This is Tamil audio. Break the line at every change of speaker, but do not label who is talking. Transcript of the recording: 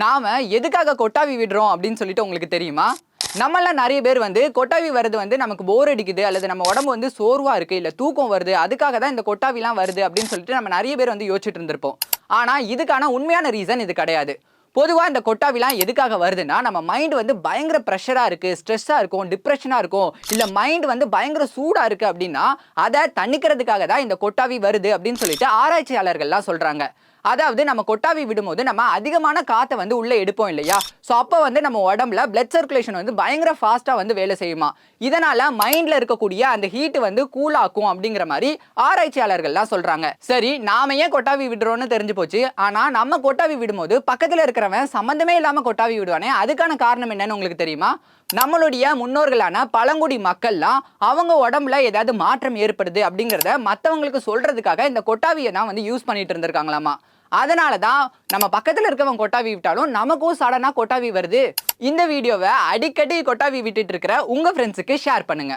நாம எதுக்காக கொட்டாவி விடுறோம் அப்படின்னு சொல்லிட்டு உங்களுக்கு தெரியுமா? நம்மள நிறைய பேர் கொட்டாவி வருது நமக்கு போர் அடிக்குது, அல்லது நம்ம உடம்பு சோர்வா இருக்கு, இல்ல தூக்கம் வருது, அதுக்காக தான் இந்த கொட்டாவிலாம் வருது அப்படின்னு சொல்லிட்டு நம்ம நிறைய பேர் யோசிச்சுட்டு இருந்திருப்போம். ஆனா இதுக்கான உண்மையான ரீசன் இது கிடையாது. பொதுவா இந்த கொட்டாவிலாம் எதுக்காக வருதுன்னா, நம்ம மைண்ட் பயங்கர பிரஷரா இருக்கு, ஸ்ட்ரெஸ்ஸா இருக்கும், டிப்ரெஷனா இருக்கும், இல்ல மைண்ட் பயங்கர சூடா இருக்கு அப்படின்னா அதை தணிக்கிறதுக்காக தான் இந்த கொட்டாவி வருது அப்படின்னு சொல்லிட்டு ஆராய்ச்சியாளர்கள்லாம் சொல்றாங்க. அதாவது நம்ம கொட்டாவி விடும்போது நம்ம அதிகமான காற்றை உள்ள எடுப்போம் இல்லையா? ஸோ அப்போ நம்ம உடம்புல பிளட் சர்க்குலேஷன் பயங்கர ஃபாஸ்டா வேலை செய்யுமா. இதனால மைண்ட்ல இருக்கக்கூடிய அந்த ஹீட் கூல் ஆக்கும் அப்படிங்கிற மாதிரி ஆராய்ச்சியாளர்கள்லாம் சொல்றாங்க. சரி, நாம ஏன் கொட்டாவி விடுறோம்னு தெரிஞ்சு போச்சு. ஆனா நம்ம கொட்டாவி விடும்போது பக்கத்துல இருக்கிறவன் சம்பந்தமே இல்லாம கொட்டாவி விடுவானே, அதுக்கான காரணம் என்னன்னு உங்களுக்கு தெரியுமா? நம்மளுடைய முன்னோர்களான பழங்குடி மக்கள்லாம் அவங்க உடம்புல ஏதாவது மாற்றம் ஏற்படுது அப்படிங்கிறத மற்றவங்களுக்கு சொல்றதுக்காக இந்த கொட்டாவியை தான் யூஸ் பண்ணிட்டு இருந்திருக்காங்களாமா. அதனால தான் நம்ம பக்கத்துல இருக்கவங்க கொட்டாவி விட்டாலும் நமக்கும் சடனா கொட்டாவி வருது. இந்த வீடியோவை அடிக்கடி கொட்டாவி விட்டுட்டு இருக்கிற உங்க ஃப்ரெண்ட்ஸுக்கு ஷேர் பண்ணுங்க.